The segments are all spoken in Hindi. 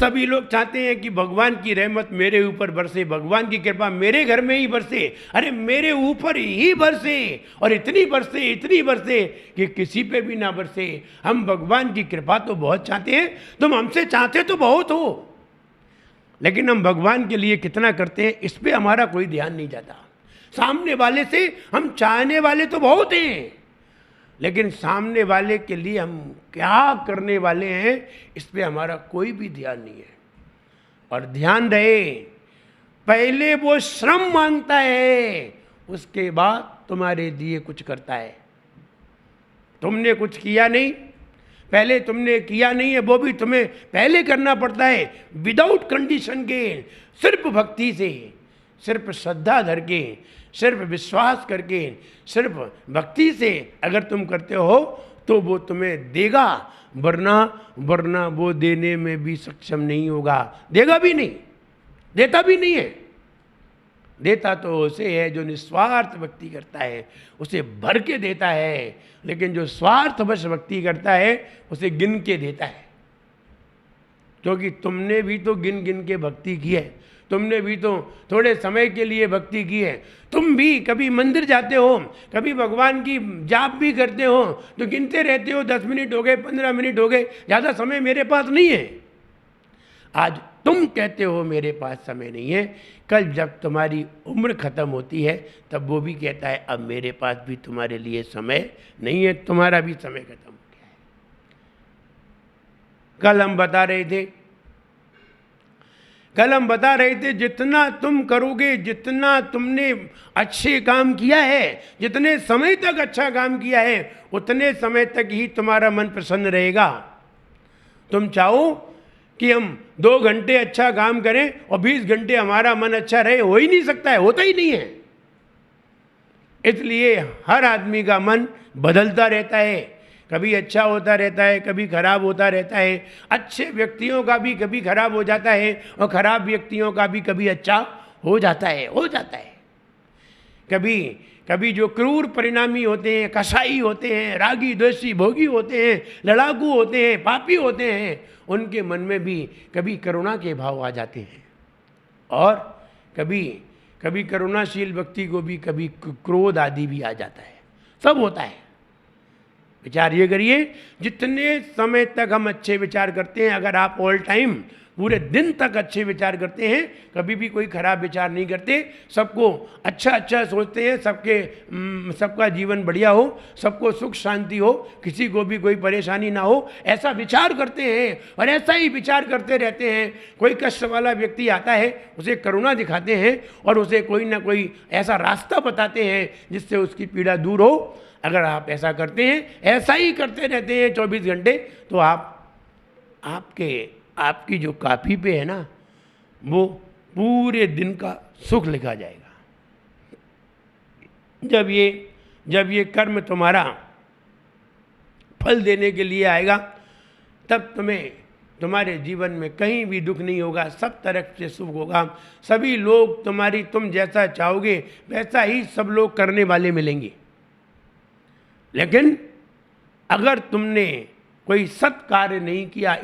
सभी लोग चाहते हैं कि भगवान की रहमत मेरे ऊपर बरसे, भगवान की कृपा मेरे घर में ही बरसे, अरे मेरे ऊपर ही बरसे, और इतनी बरसे कि किसी पे भी ना बरसे। हम भगवान की कृपा तो बहुत चाहते हैं, तुम हमसे चाहते तो बहुत हो, लेकिन हम भगवान के लिए कितना करते हैं इस पे हमारा कोई ध्यान नहीं जाता। सामने वाले से हम चाहने वाले तो बहुत हैं, लेकिन सामने वाले के लिए हम क्या करने वाले हैं इस पे हमारा कोई भी ध्यान नहीं है। और ध्यान रहे, पहले वो श्रम मांगता है, उसके बाद तुम्हारे लिए कुछ करता है। तुमने कुछ किया नहीं, पहले तुमने किया नहीं है, वो भी तुम्हें पहले करना पड़ता है, विदाउट कंडीशन के, सिर्फ भक्ति से, सिर्फ श्रद्धा धर के, सिर्फ विश्वास करके, सिर्फ भक्ति से अगर तुम करते हो तो वो तुम्हें देगा, वरना वो देने में भी सक्षम नहीं होगा, देगा भी नहीं, देता भी नहीं है। देता तो उसे है जो निस्वार्थ भक्ति करता है, उसे भर के देता है, लेकिन जो स्वार्थवश भक्ति करता है उसे गिन के देता है। क्योंकि तुमने भी तो गिन गिन के भक्ति की है, तुमने भी तो थोड़े समय के लिए भक्ति की है। तुम भी कभी मंदिर जाते हो, कभी भगवान की जाप भी करते हो, तो गिनते रहते हो 10 मिनट हो गए, 15 मिनट हो गए, ज़्यादा समय मेरे पास नहीं है। आज तुम कहते हो मेरे पास समय नहीं है, कल जब तुम्हारी उम्र खत्म होती है तब वो भी कहता है अब मेरे पास भी तुम्हारे लिए समय नहीं है, तुम्हारा भी समय खत्म हो गया है। कल हम बता रहे थे जितना तुम करोगे, जितना तुमने अच्छे काम किया है, जितने समय तक अच्छा काम किया है, उतने समय तक ही तुम्हारा मन प्रसन्न रहेगा। तुम चाहो कि हम 2 घंटे अच्छा काम करें और 20 घंटे हमारा मन अच्छा रहे, हो ही नहीं सकता है, होता ही नहीं है। इसलिए हर आदमी का मन बदलता रहता है, कभी अच्छा होता रहता है, कभी खराब होता रहता है। अच्छे व्यक्तियों का भी कभी खराब हो जाता है और खराब व्यक्तियों का भी कभी अच्छा हो जाता है। कभी जो क्रूर परिणामी होते हैं, कसाई होते हैं, रागी द्वेषी भोगी होते हैं, लड़ाकू होते हैं, पापी होते हैं, उनके मन में भी कभी करुणा के भाव आ जाते हैं, और कभी करुणाशील व्यक्ति को भी कभी क्रोध आदि भी आ जाता है, सब होता है। विचार ये करिए, जितने समय तक हम अच्छे विचार करते हैं, अगर आप ऑल टाइम पूरे दिन तक अच्छे विचार करते हैं, कभी भी कोई खराब विचार नहीं करते, सबको अच्छा सोचते हैं, सबका जीवन बढ़िया हो, सबको सुख शांति हो, किसी को भी कोई परेशानी ना हो, ऐसा विचार करते हैं और ऐसा ही विचार करते रहते हैं। कोई कष्ट वाला व्यक्ति आता है, उसे करुणा दिखाते हैं और उसे कोई ना कोई ऐसा रास्ता बताते हैं जिससे उसकी पीड़ा दूर हो। अगर आप ऐसा करते हैं, ऐसा ही करते रहते हैं 24 घंटे, तो आपकी जो कॉपी पे है ना, वो पूरे दिन का सुख लिखा जाएगा। जब ये कर्म तुम्हारा फल देने के लिए आएगा, तब तुम्हारे जीवन में कहीं भी दुख नहीं होगा, सब तरफ से सुख होगा। सभी लोग तुम जैसा चाहोगे वैसा ही सब लोग करने वाले मिलेंगे। लेकिन अगर तुमने कोई सत् कार्य नहीं किया,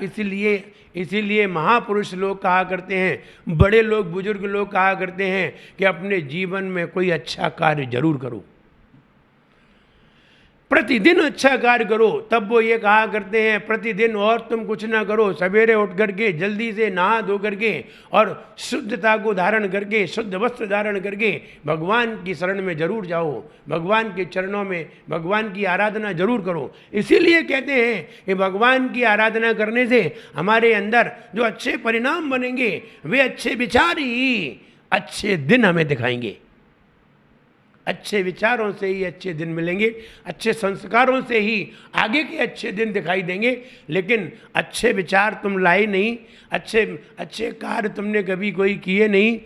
इसीलिए महापुरुष लोग कहा करते हैं, बड़े लोग बुजुर्ग लोग कहा करते हैं कि अपने जीवन में कोई अच्छा कार्य जरूर करो, प्रतिदिन अच्छा कार्य करो। तब वो ये कहा करते हैं प्रतिदिन और तुम कुछ ना करो, सवेरे उठ करके जल्दी से नहा धो करके और शुद्धता को धारण करके, शुद्ध वस्त्र धारण करके भगवान की शरण में जरूर जाओ, भगवान के चरणों में भगवान की आराधना जरूर करो। इसीलिए कहते हैं कि भगवान की आराधना करने से हमारे अंदर जो अच्छे परिणाम बनेंगे, वे अच्छे विचार ही अच्छे दिन हमें दिखाएंगे। अच्छे विचारों से ही अच्छे दिन मिलेंगे, अच्छे संस्कारों से ही आगे के अच्छे दिन दिखाई देंगे। लेकिन अच्छे विचार तुम लाए नहीं, अच्छे कार्य तुमने कभी कोई किए नहीं।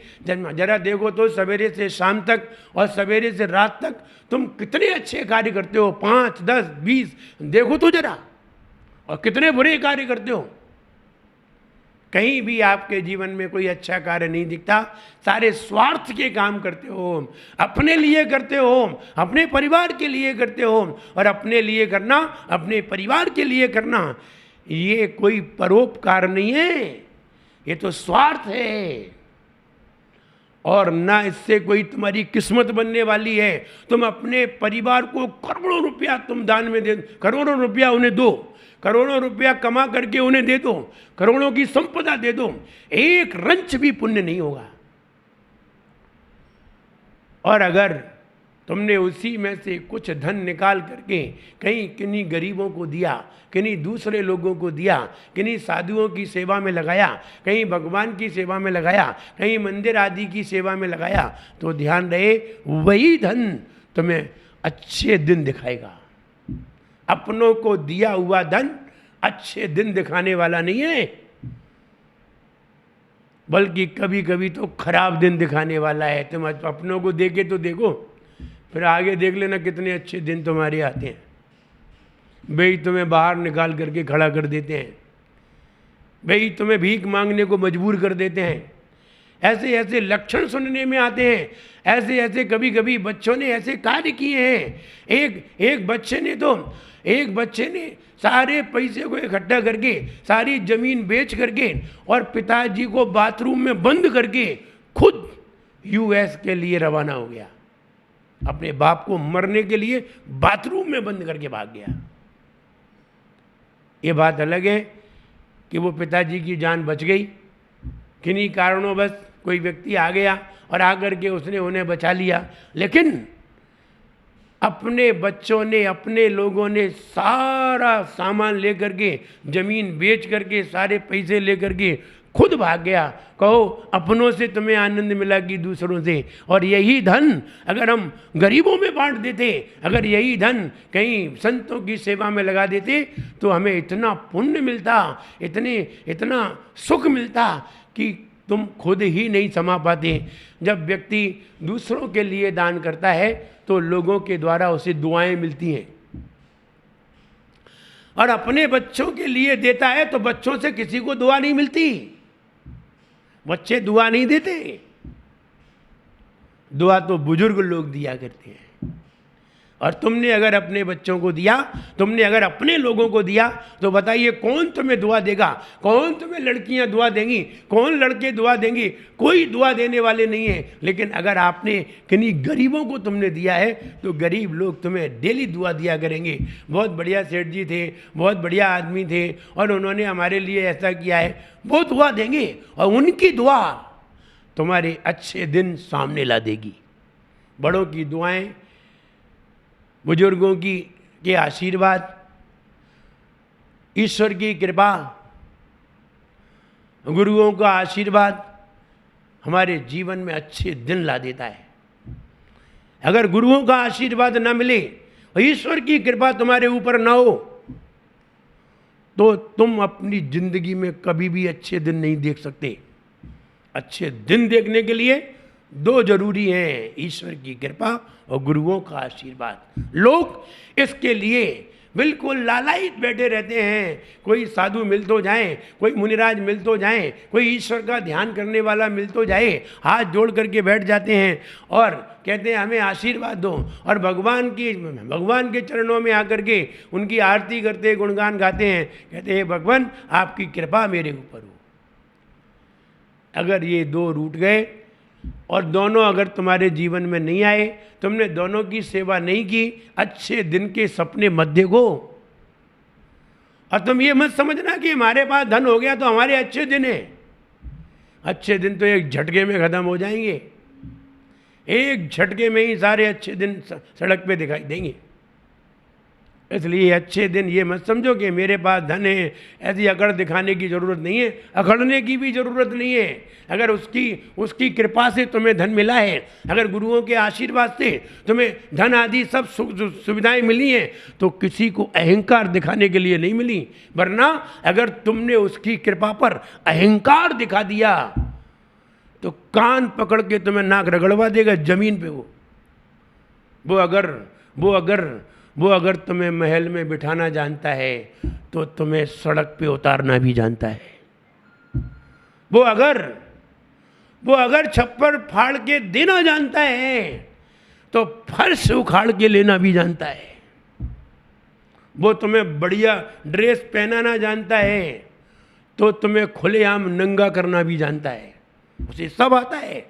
जरा देखो तो सवेरे से शाम तक और सवेरे से रात तक तुम कितने अच्छे कार्य करते हो, 5, 10, 20, देखो तो जरा, और कितने बुरे कार्य करते हो। कहीं भी आपके जीवन में कोई अच्छा कार्य नहीं दिखता, सारे स्वार्थ के काम करते हो, अपने लिए करते हो, अपने परिवार के लिए करते हो। और अपने लिए करना, अपने परिवार के लिए करना, ये कोई परोपकार नहीं है, ये तो स्वार्थ है, और ना इससे कोई तुम्हारी किस्मत बनने वाली है। तुम अपने परिवार को करोड़ों रुपया तुम दान में दे, करोड़ों रुपया उन्हें दो, करोड़ों रुपया कमा करके उन्हें दे दो, करोड़ों की संपदा दे दो, एक रंच भी पुण्य नहीं होगा। और अगर तुमने उसी में से कुछ धन निकाल करके कहीं किन्हीं गरीबों को दिया, किन्हीं दूसरे लोगों को दिया, किन्हीं साधुओं की सेवा में लगाया, कहीं भगवान की सेवा में लगाया, कहीं मंदिर आदि की सेवा में लगाया, तो ध्यान रहे वही धन तुम्हें अच्छे दिन दिखाएगा। अपनों को दिया हुआ धन अच्छे दिन दिखाने वाला नहीं है, बल्कि कभी कभी तो खराब दिन दिखाने वाला है। तुम अपनों को देके तो देखो, फिर आगे देख लेना कितने अच्छे दिन तुम्हारे आते हैं। भाई तुम्हें बाहर निकाल करके खड़ा कर देते हैं, भाई तुम्हें भीख मांगने को मजबूर कर देते हैं, ऐसे ऐसे लक्षण सुनने में आते हैं, ऐसे ऐसे कभी कभी बच्चों ने ऐसे कार्य किए हैं। एक बच्चे ने सारे पैसे को इकट्ठा करके, सारी जमीन बेच करके और पिताजी को बाथरूम में बंद करके खुद यूएस के लिए रवाना हो गया। अपने बाप को मरने के लिए बाथरूम में बंद करके भाग गया। ये बात अलग है कि वो पिताजी की जान बच गई, किन्हीं कारणों बस कोई व्यक्ति आ गया और आकर के उसने उन्हें बचा लिया। लेकिन अपने बच्चों ने, अपने लोगों ने सारा सामान लेकर के, जमीन बेच करके, सारे पैसे लेकर के खुद भाग गया। कहो अपनों से तुम्हें आनंद मिला कि दूसरों से? और यही धन अगर हम गरीबों में बांट देते, अगर यही धन कहीं संतों की सेवा में लगा देते, तो हमें इतना पुण्य मिलता, इतना सुख मिलता कि तुम खुद ही नहीं समा पाते। जब व्यक्ति दूसरों के लिए दान करता है तो लोगों के द्वारा उसे दुआएं मिलती हैं, और अपने बच्चों के लिए देता है तो बच्चों से किसी को दुआ नहीं मिलती। बच्चे दुआ नहीं देते, दुआ तो बुजुर्ग लोग दिया करते हैं। और तुमने अगर अपने बच्चों को दिया, तुमने अगर अपने लोगों को दिया, तो बताइए कौन तुम्हें दुआ देगा? कौन तुम्हें लड़कियां दुआ देंगी? कौन लड़के दुआ देंगे? कोई दुआ देने वाले नहीं है। लेकिन अगर आपने किन्हीं गरीबों को तुमने दिया है तो गरीब लोग तुम्हें डेली दुआ दिया करेंगे। बहुत बढ़िया सेठ जी थे, बहुत बढ़िया आदमी थे, और उन्होंने हमारे लिए ऐसा किया है, वो दुआ देंगे, और उनकी दुआ तुम्हारे अच्छे दिन सामने ला देगी। बड़ों की दुआएं, बुजुर्गों की के आशीर्वाद, ईश्वर की कृपा, गुरुओं का आशीर्वाद हमारे जीवन में अच्छे दिन ला देता है। अगर गुरुओं का आशीर्वाद न मिले और ईश्वर की कृपा तुम्हारे ऊपर ना हो, तो तुम अपनी जिंदगी में कभी भी अच्छे दिन नहीं देख सकते। अच्छे दिन देखने के लिए दो जरूरी हैं, ईश्वर की कृपा और गुरुओं का आशीर्वाद। लोग इसके लिए बिल्कुल लालायित बैठे रहते हैं। कोई साधु मिल तो जाए, कोई मुनिराज मिल तो जाए, कोई ईश्वर का ध्यान करने वाला मिल तो जाए, हाथ जोड़ करके बैठ जाते हैं और कहते हैं हमें आशीर्वाद दो, और भगवान के चरणों में आकर के उनकी आरती करते, गुणगान गाते हैं, कहते हैं भगवान आपकी कृपा मेरे ऊपर हो। अगर ये दो रूठ गए और दोनों अगर तुम्हारे जीवन में नहीं आए, तुमने दोनों की सेवा नहीं की, अच्छे दिन के सपने मत देखो। और तुम ये मत समझना कि हमारे पास धन हो गया तो हमारे अच्छे दिन हैं। अच्छे दिन तो एक झटके में खत्म हो जाएंगे, एक झटके में ही सारे अच्छे दिन सड़क पे दिखाई देंगे। इसलिए अच्छे दिन ये मत समझो कि मेरे पास धन है, ऐसी अकड़ दिखाने की ज़रूरत नहीं है, अकड़ने की भी ज़रूरत नहीं है। अगर उसकी कृपा से तुम्हें धन मिला है, अगर गुरुओं के आशीर्वाद से तुम्हें धन आदि सब सुविधाएं मिली हैं, तो किसी को अहंकार दिखाने के लिए नहीं मिली। वरना अगर तुमने उसकी कृपा पर अहंकार दिखा दिया तो कान पकड़ के तुम्हें नाक रगड़वा देगा जमीन पे। वो अगर तुम्हें महल में बिठाना जानता है तो तुम्हें सड़क पे उतारना भी जानता है। वो अगर छप्पर फाड़ के देना जानता है तो फर्श उखाड़ के लेना भी जानता है। वो तुम्हें बढ़िया ड्रेस पहनाना जानता है तो तुम्हें खुलेआम नंगा करना भी जानता है, उसे सब आता है।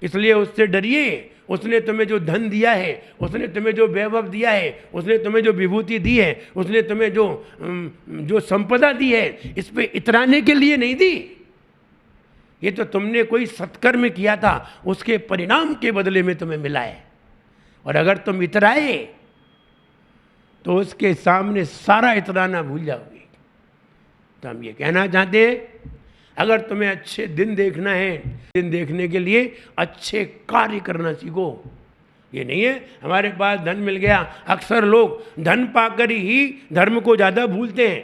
इसलिए उससे डरिए। उसने तुम्हें जो धन दिया है, उसने तुम्हें जो वैभव दिया है, उसने तुम्हें जो विभूति दी है, उसने तुम्हें जो संपदा दी है, इस पे इतराने के लिए नहीं दी। ये तो तुमने कोई सत्कर्म किया था, उसके परिणाम के बदले में तुम्हें मिला है। और अगर तुम इतराए तो उसके सामने सारा इतराना भूल जाओगे। तो हम ये कहना चाहते हैं, अगर तुम्हें अच्छे दिन देखना है, दिन देखने के लिए अच्छे कार्य करना सीखो। ये नहीं है हमारे पास धन मिल गया। अक्सर लोग धन पाकर ही धर्म को ज़्यादा भूलते हैं,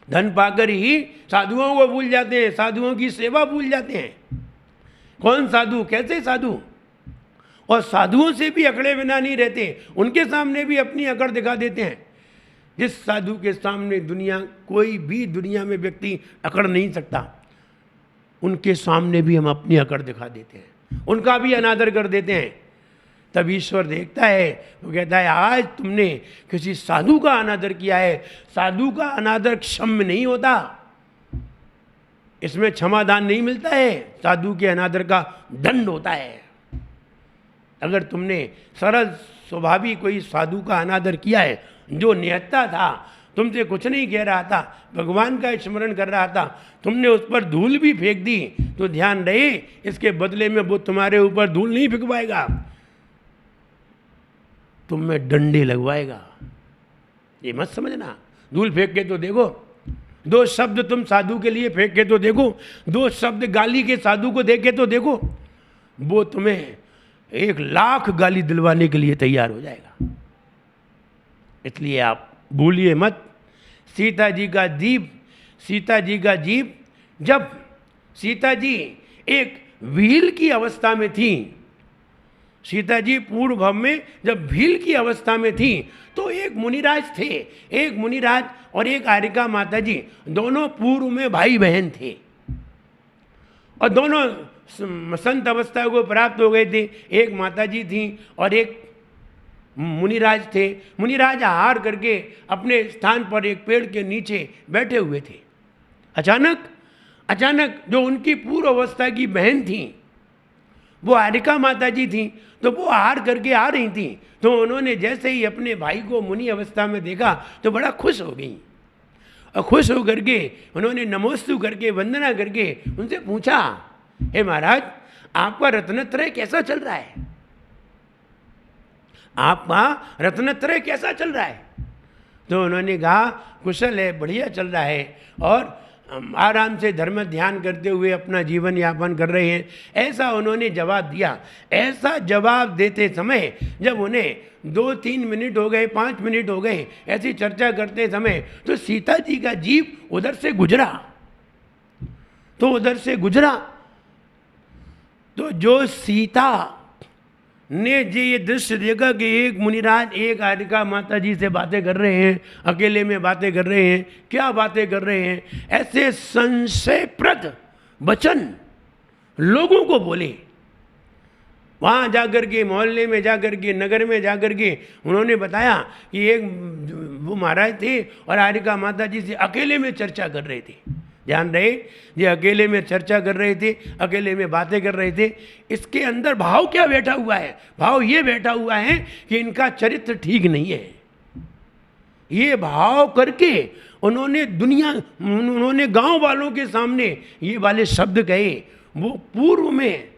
धन पाकर ही साधुओं को भूल जाते हैं, साधुओं की सेवा भूल जाते हैं। कौन साधु, कैसे साधु? और साधुओं से भी अकड़े बिना नहीं रहते, उनके सामने भी अपनी अकड़ दिखा देते हैं। जिस साधु के सामने दुनिया, कोई भी दुनिया में व्यक्ति अकड़ नहीं सकता, उनके सामने भी हम अपनी अकड़ दिखा देते हैं, उनका भी अनादर कर देते हैं। तब ईश्वर देखता है, वो कहता है आज तुमने किसी साधु का अनादर किया है। साधु का अनादर क्षम्य नहीं होता, इसमें क्षमादान नहीं मिलता है, साधु के अनादर का दंड होता है। अगर तुमने सरल स्वभावी कोई साधु का अनादर किया है, जो निहत्ता था, तुमसे कुछ नहीं कह रहा था, भगवान का स्मरण कर रहा था, तुमने उस पर धूल भी फेंक दी, तो ध्यान रहे इसके बदले में वो तुम्हारे ऊपर धूल नहीं फेंकवाएगा, तुम में डंडे लगवाएगा। ये मत समझना। धूल फेंक के तो देखो, दो शब्द तुम साधु के लिए फेंक के तो देखो, दो शब्द गाली के साधु को दे के तो देखो, वो तुम्हें 1,00,000 गाली दिलवाने के लिए तैयार हो जाएगा। इसलिए आप भूलिए मत। सीता जी का जीव, जब सीता जी एक भील की अवस्था में थी, सीता जी पूर्व भव में जब भील की अवस्था में थी, तो एक मुनिराज थे, एक मुनिराज और एक आरिका माता जी, दोनों पूर्व में भाई बहन थे और दोनों संत अवस्था को प्राप्त हो गए थे। एक माता जी थी और एक मुनिराज थे। मुनिराज आहार करके अपने स्थान पर एक पेड़ के नीचे बैठे हुए थे। अचानक जो उनकी पूर्व अवस्था की बहन थी, वो आरिका माता जी थी, तो वो आहार करके आ रही थी, तो उन्होंने जैसे ही अपने भाई को मुनि अवस्था में देखा तो बड़ा खुश हो गई। और खुश हो करके उन्होंने नमोस्तु करके वंदना करके उनसे पूछा, हे महाराज, आपका रत्नत्रय कैसा चल रहा है? आपका रत्नत्रय कैसा चल रहा है? तो उन्होंने कहा, कुशल है, बढ़िया चल रहा है और आराम से धर्म ध्यान करते हुए अपना जीवन यापन कर रहे हैं। ऐसा उन्होंने जवाब दिया। ऐसा जवाब देते समय जब उन्हें 2-3 मिनट हो गए, 5 मिनट हो गए, ऐसी चर्चा करते समय, तो सीता जी का जीव उधर से गुजरा। तो जो सीता ने जो ये दृश्य देखा कि एक मुनिराज एक आरिका माता जी से बातें कर रहे हैं, अकेले में बातें कर रहे हैं, क्या बातें कर रहे हैं, ऐसे संशयप्रद वचन लोगों को बोले। वहाँ जाकर के, मोहल्ले में जाकर के, नगर में जाकर के उन्होंने बताया कि एक वो महाराज थे और आरिका माता जी से अकेले में चर्चा कर रहे थे। ध्यान रहे, ये अकेले में चर्चा कर रहे थे, अकेले में बातें कर रहे थे। इसके अंदर भाव क्या बैठा हुआ है? भाव ये बैठा हुआ है कि इनका चरित्र ठीक नहीं है। ये भाव करके उन्होंने गांव वालों के सामने ये वाले शब्द कहे। वो पूर्व में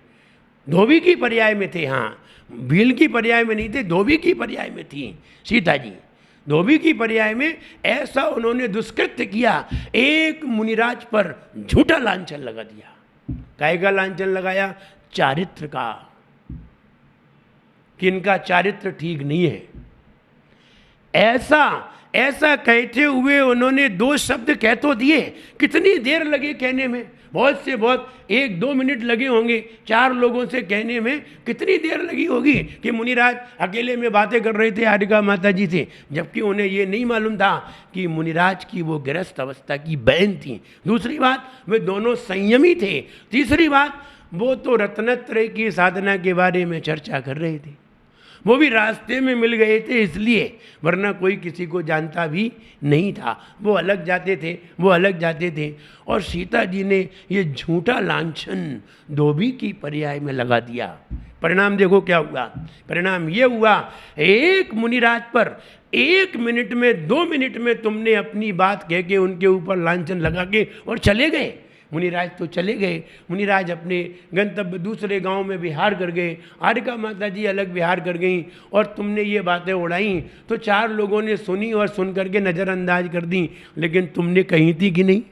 धोबी की पर्याय में थे, हाँ, भील की पर्याय में नहीं थे, धोबी की पर्याय में थी सीता जी। धोबी की पर्याय में ऐसा उन्होंने दुष्कृत्य किया, एक मुनिराज पर झूठा लांछन लगा दिया। काय का लांछन लगाया? चारित्र का, कि इनका चारित्र ठीक नहीं है। ऐसा कहते हुए उन्होंने 2 शब्द कह तो दिए। कितनी देर लगे कहने में? बहुत से बहुत 1-2 मिनट लगे होंगे। 4 लोगों से कहने में कितनी देर लगी होगी कि मुनिराज अकेले में बातें कर रहे थे आरिका माता जी से, जबकि उन्हें ये नहीं मालूम था कि मुनिराज की वो गृहस्थ अवस्था की बहन थी। दूसरी बात, वे दोनों संयमी थे। तीसरी बात, वो तो रत्नत्रय की साधना के बारे में चर्चा कर रहे थे। वो भी रास्ते में मिल गए थे इसलिए, वरना कोई किसी को जानता भी नहीं था। वो अलग जाते थे, वो अलग जाते थे। और सीता जी ने ये झूठा लांछन धोबी की पर्याय में लगा दिया। परिणाम देखो क्या हुआ। परिणाम ये हुआ, एक मुनिराज पर 1 मिनट में 2 मिनट में तुमने अपनी बात कह के उनके ऊपर लांछन लगा के और चले गए। मुनिराज तो चले गए। मुनिराज अपने गंतव्य दूसरे गांव में विहार कर गए। आरिका माता जी अलग विहार कर गईं और तुमने ये बातें उड़ाई तो 4 लोगों ने सुनी और सुन करके नज़रअंदाज कर दी, लेकिन तुमने कही थी कि नहीं?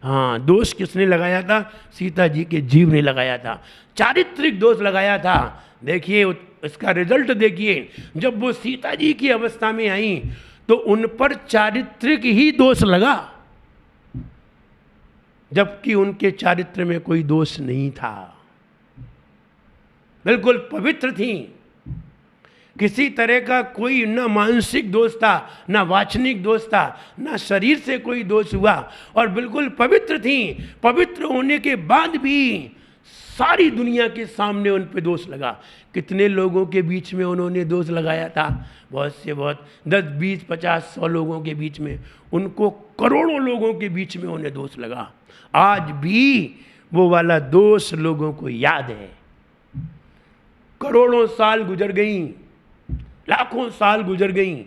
हाँ, दोष किसने लगाया था? सीता जी के जीव ने लगाया था, चारित्रिक दोष लगाया था। देखिए इसका रिजल्ट देखिए, जब वो सीता जी की अवस्था में आई तो उन पर चारित्रिक ही दोष लगा, जबकि उनके चारित्र में कोई दोष नहीं था। बिल्कुल पवित्र थी, किसी तरह का कोई ना मानसिक दोष था, ना वाचनिक दोष था, ना शरीर से कोई दोष हुआ, और बिल्कुल पवित्र थी। पवित्र होने के बाद भी सारी दुनिया के सामने उन पे दोष लगा। कितने लोगों के बीच में उन्होंने दोष लगाया था? बहुत से बहुत, 10, 20, 50, 100 लोगों के बीच में, उनको करोड़ों लोगों के बीच में उन्हें दोष लगा। आज भी वो वाला दोष लोगों को याद है। करोड़ों साल गुजर गई, लाखों साल गुजर गई,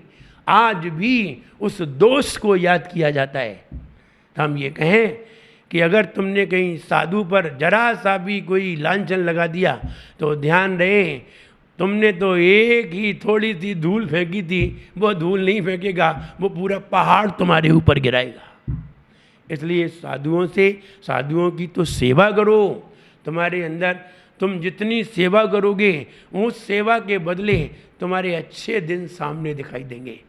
आज भी उस दोष को याद किया जाता है। तो हम ये कहें कि अगर तुमने कहीं साधु पर जरा सा भी कोई लांछन लगा दिया तो ध्यान रहे, तुमने तो एक ही थोड़ी सी धूल फेंकी थी, वो धूल नहीं फेंकेगा, वो पूरा पहाड़ तुम्हारे ऊपर गिराएगा। इसलिए साधुओं की तो सेवा करो। तुम्हारे अंदर तुम जितनी सेवा करोगे उस सेवा के बदले तुम्हारे अच्छे दिन सामने दिखाई देंगे,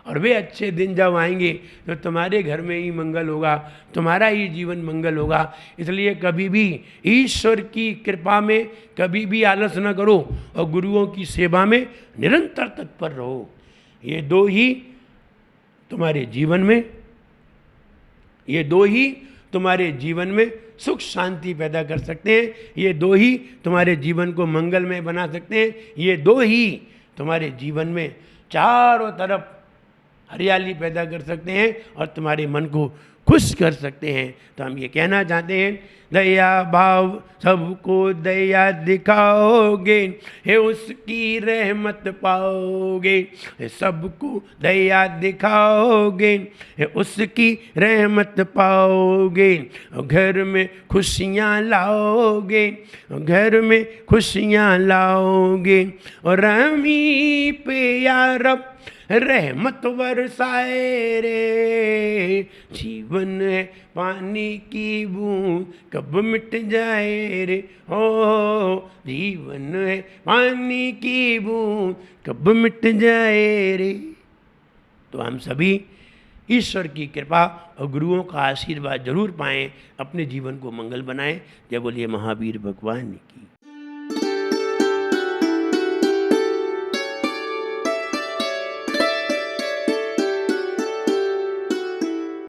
और वे अच्छे दिन जब आएंगे तो तुम्हारे घर में ही मंगल होगा, तुम्हारा ही जीवन मंगल होगा। इसलिए कभी भी ईश्वर की कृपा में कभी भी आलस न करो और गुरुओं की सेवा में निरंतर तत्पर रहो। ये दो ही तुम्हारे जीवन में सुख शांति पैदा कर सकते हैं। ये दो ही तुम्हारे जीवन को मंगलमय बना सकते हैं। ये दो ही तुम्हारे जीवन में चारों तरफ हरियाली पैदा कर सकते हैं और तुम्हारे मन को खुश कर सकते हैं। तो हम ये कहना चाहते हैं, दया भाव सबको दया दिखाओगे, हे उसकी रहमत पाओगे। सबको दया दिखाओगे, हे उसकी रहमत पाओगे। घर में खुशियाँ लाओगे, घर में खुशियाँ लाओगे। और रहमी पे या रब रहमत बरसाए रे। जीवन है पानी की बूंद कब मिट जाए रे, हो जीवन है पानी की बूंद कब मिट जाए रे। तो हम सभी ईश्वर की कृपा और गुरुओं का आशीर्वाद जरूर पाएं, अपने जीवन को मंगल बनाएं। जय बोलिए महावीर भगवान की।